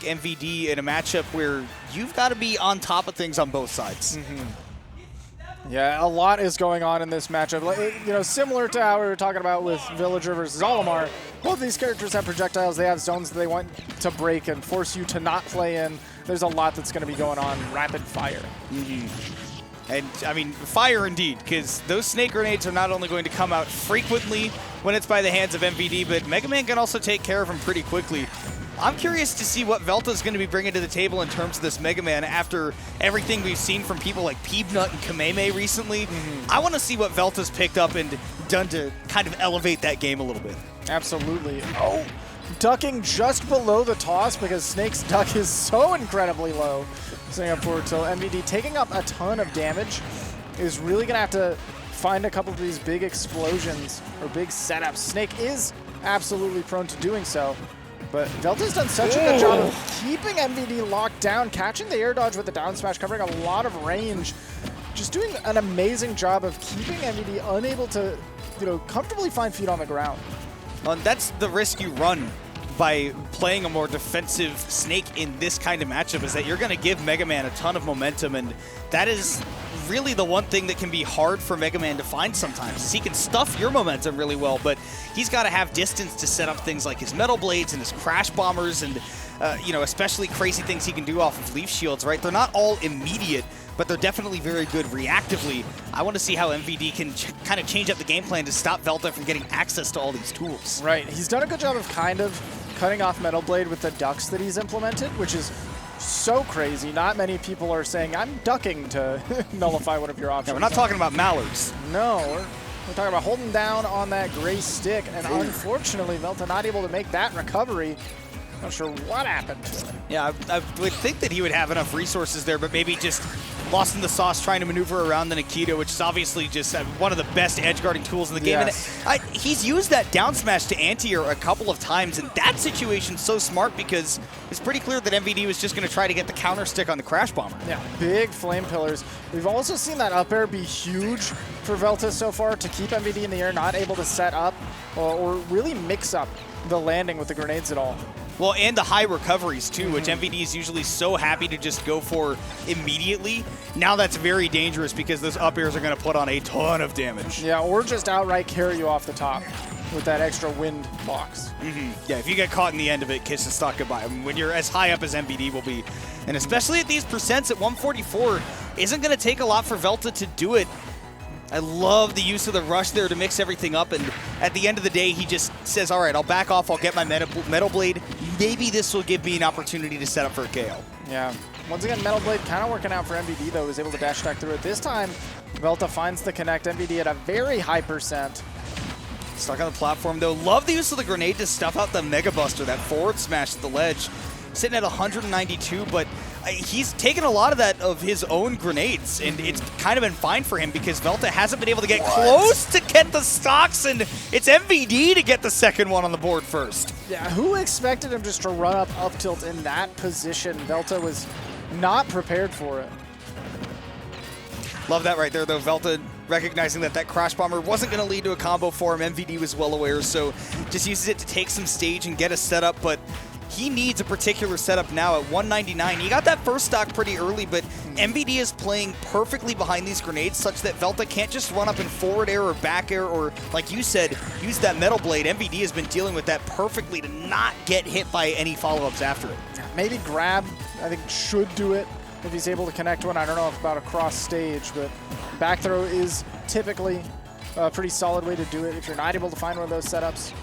MVD in a matchup where you've got to be on top of things on both sides. Yeah, a lot is going on in this matchup. You know, similar to how we were talking about with Villager versus Olimar, both these characters have projectiles. They have zones that they want to break and force you to not play in. There's a lot that's going to be going on rapid fire. And, I mean, fire indeed, because those snake grenades are not only going to come out frequently when it's by the hands of MVD, but Mega Man can also take care of him pretty quickly. I'm curious to see what Velta's going to be bringing to the table in terms of this Mega Man after everything we've seen from people like Peebnut and Kameme recently. I want to see what Velta's picked up and done to kind of elevate that game a little bit. Absolutely. Oh, ducking just below the toss because Snake's duck is so incredibly low. Setting up forward tilt. MVD taking up a ton of damage is really going to have to find a couple of these big explosions or big setups. Snake is absolutely prone to doing so. But Velta's done such a good job of keeping MVD locked down, catching the air dodge with the down smash, covering a lot of range. Just doing an amazing job of keeping MVD unable to, you know, comfortably find feet on the ground. And that's the risk you run by playing a more defensive Snake in this kind of matchup, is that you're going to give Mega Man a ton of momentum, and that is really the one thing that can be hard for Mega Man to find sometimes, is he can stuff your momentum really well, but he's got to have distance to set up things like his Metal Blades and his Crash Bombers and, you know, especially crazy things he can do off of Leaf Shields, right? They're not all immediate, but they're definitely very good reactively. I want to see how MVD can kind of change up the game plan to stop Velta from getting access to all these tools. Right. He's done a good job of kind of cutting off Metal Blade with the ducks that he's implemented, which is so crazy. Not many people are saying, I'm ducking to nullify one of your options. Yeah, we're not talking about mallards. No, we're talking about holding down on that gray stick, and unfortunately, Velta not able to make that recovery. Not sure what happened. Yeah, I would think that he would have enough resources there, but maybe just lost in the sauce trying to maneuver around the Nikita, which is obviously just one of the best edge guarding tools in the game. Yes. And he's used that down smash to anti-air a couple of times, and that situation's so smart because it's pretty clear that MVD was just going to try to get the counter stick on the Crash Bomber. Yeah, big flame pillars. We've also seen that up air be huge for Velta so far to keep MVD in the air, not able to set up or really mix up the landing with the grenades at all. Well, and the high recoveries, too, which MVD is usually so happy to just go for immediately. Now that's very dangerous because those up airs are going to put on a ton of damage. Yeah, or just outright carry you off the top with that extra wind box. Yeah, if you get caught in the end of it, kiss and stock goodbye. I mean, when you're as high up as MVD will be, and especially at these percents at 144, isn't going to take a lot for Velta to do it. I love the use of the rush there to mix everything up, and at the end of the day, he just says, all right, I'll back off, I'll get my Metal Blade. Maybe this will give me an opportunity to set up for a KO. Yeah. Once again, Metal Blade kind of working out for MVD, though, was able to dash attack through it. This time, Velta finds the connect. MVD at a very high percent. Stuck on the platform, though. Love the use of the grenade to stuff out the Mega Buster, that forward smash at the ledge. Sitting at 192, but he's taken a lot of that of his own grenades, and it's kind of been fine for him because Velta hasn't been able to get close to get the stocks, and it's MVD to get the second one on the board first. Yeah, who expected him just to run up tilt in that position? Velta was not prepared for it. Love that right there, though. Velta recognizing that that Crash Bomber wasn't going to lead to a combo for him. MVD was well aware, so just uses it to take some stage and get a setup, but he needs a particular setup now at 199. He got that first stock pretty early, but MVD is playing perfectly behind these grenades such that Velta can't just run up in forward air or back air or, like you said, use that Metal Blade. MVD has been dealing with that perfectly to not get hit by any follow-ups after it. Maybe grab, I think, should do it if he's able to connect one. I don't know about across stage, but back throw is typically a pretty solid way to do it if you're not able to find one of those setups.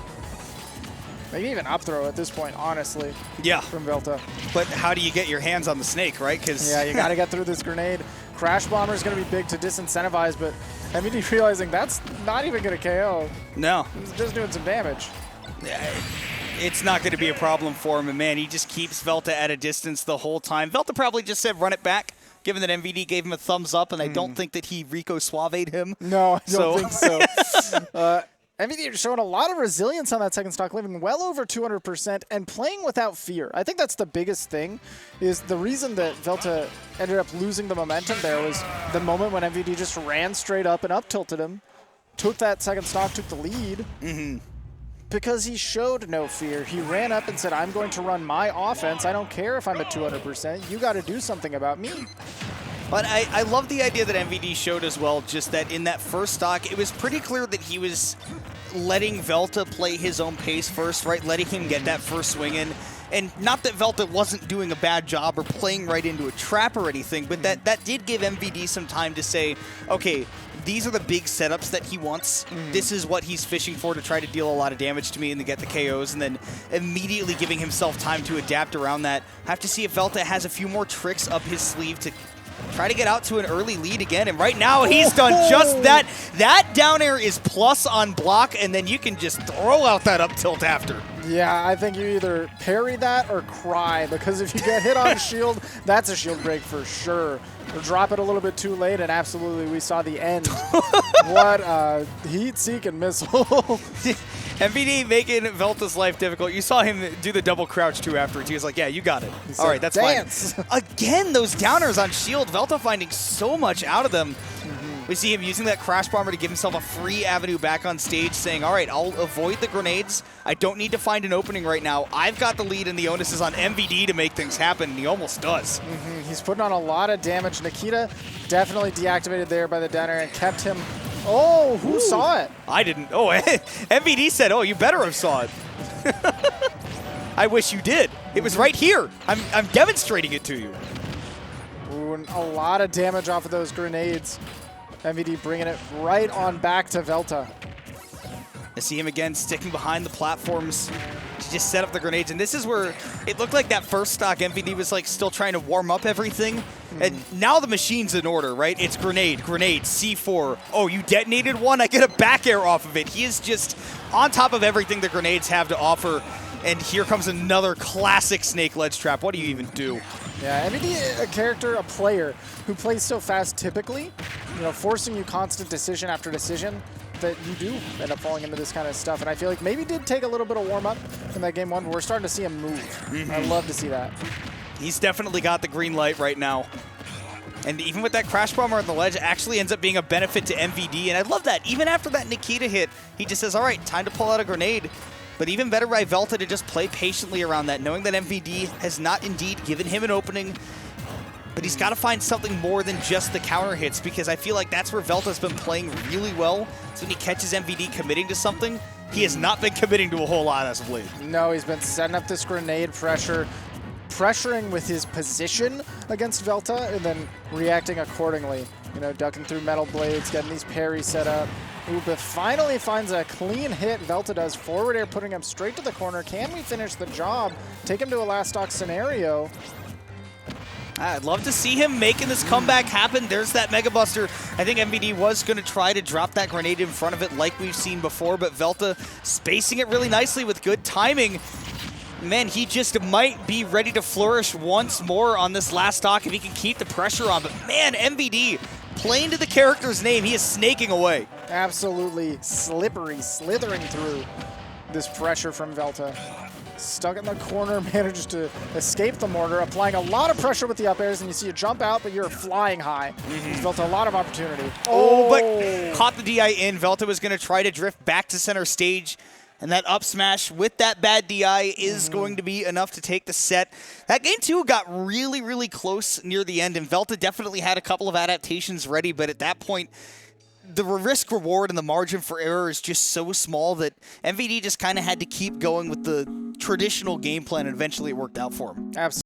Maybe even up throw at this point, honestly. Yeah. From Velta. But how do you get your hands on the snake, right? Because yeah, you got to get through this grenade. Crash Bomber is going to be big to disincentivize, but MVD realizing that's not even going to KO. No. He's just doing some damage. It's not going to be a problem for him, and man, he just keeps Velta at a distance the whole time. Velta probably just said run it back, given that MVD gave him a thumbs up, and I don't think that he Rico Suave'd him. No, I don't think so. MVD showing a lot of resilience on that second stock, living well over 200% and playing without fear. I think that's the biggest thing, is the reason that Velta ended up losing the momentum there was the moment when MVD just ran straight up and up tilted him, took that second stock, took the lead, because he showed no fear. He ran up and said, I'm going to run my offense. I don't care if I'm at 200%. You got to do something about me. But I love the idea that MVD showed as well, just that in that first stock, it was pretty clear that he was letting Velta play his own pace first, right? Letting him get that first swing in. And not that Velta wasn't doing a bad job or playing right into a trap or anything, but that did give MVD some time to say, okay, these are the big setups that he wants. This is what he's fishing for to try to deal a lot of damage to me and to get the KOs, and then immediately giving himself time to adapt around that. Have to see if Velta has a few more tricks up his sleeve to try to get out to an early lead again, and right now he's done just that. That down air is plus on block, and then you can just throw out that up tilt after. Yeah, I think you either parry that or cry, because if you get hit on shield, that's a shield break for sure. Or drop it a little bit too late, and absolutely we saw the end. What a heat-seeking missile. MVD making Velta's life difficult. You saw him do the double crouch too afterwards. He was like, yeah, you got it. All right, that's dance. Fine. Again, those downers on shield. Velta finding so much out of them. We see him using that Crash Bomber to give himself a free avenue back on stage, saying, all right, I'll avoid the grenades. I don't need to find an opening right now. I've got the lead, and the onus is on MVD to make things happen, and he almost does. He's putting on a lot of damage. Nikita definitely deactivated there by the downer and kept him. Oh, who saw it? I didn't. Oh, MVD said, oh, you better have saw it. I wish you did. It was right here. I'm demonstrating it to you. Ooh, and a lot of damage off of those grenades. MVD bringing it right on back to Velta. I see him again sticking behind the platforms to just set up the grenades. And this is where it looked like that first stock MVD was like still trying to warm up everything. And now the machine's in order, right? It's grenade, C4. Oh, you detonated one? I get a back air off of it. He is just on top of everything the grenades have to offer. And here comes another classic Snake ledge trap. What do you even do? Yeah, MVD, a character, a player who plays so fast typically, you know, forcing you constant decision after decision, that you do end up falling into this kind of stuff. And I feel like maybe did take a little bit of warm-up in that game one, but we're starting to see him move. I love to see that. He's definitely got the green light right now. And even with that Crash Bomber on the ledge, it actually ends up being a benefit to MVD. And I love that. Even after that Nikita hit, he just says, all right, time to pull out a grenade. But even better by Velta to just play patiently around that, knowing that MVD has not indeed given him an opening. But he's got to find something more than just the counter hits, because I feel like that's where Velta's been playing really well. So when he catches MVD committing to something, he has not been committing to a whole lot as of late. No, he's been setting up this grenade pressure, pressuring with his position against Velta, and then reacting accordingly. You know, ducking through metal blades, getting these parries set up. Uba finally finds a clean hit. Velta does forward air, putting him straight to the corner. Can we finish the job? Take him to a last stock scenario. I'd love to see him making this comeback happen. There's that Mega Buster. I think MVD was going to try to drop that grenade in front of it like we've seen before, but Velta spacing it really nicely with good timing. Man, he just might be ready to flourish once more on this last stock if he can keep the pressure on. But man, MVD, playing to the character's name, he is snaking away. Absolutely slippery, slithering through this pressure from Velta. Stuck in the corner, manages to escape the mortar, applying a lot of pressure with the up airs, and you see you jump out, but you're flying high. Velta a lot of opportunity. Oh, but caught the DI in. Velta was going to try to drift back to center stage, and that up smash with that bad DI is going to be enough to take the set. That game, too, got really, really close near the end, and Velta definitely had a couple of adaptations ready, but at that point, the risk reward and the margin for error is just so small that MVD just kind of had to keep going with the traditional game plan, and eventually it worked out for him. Absolutely.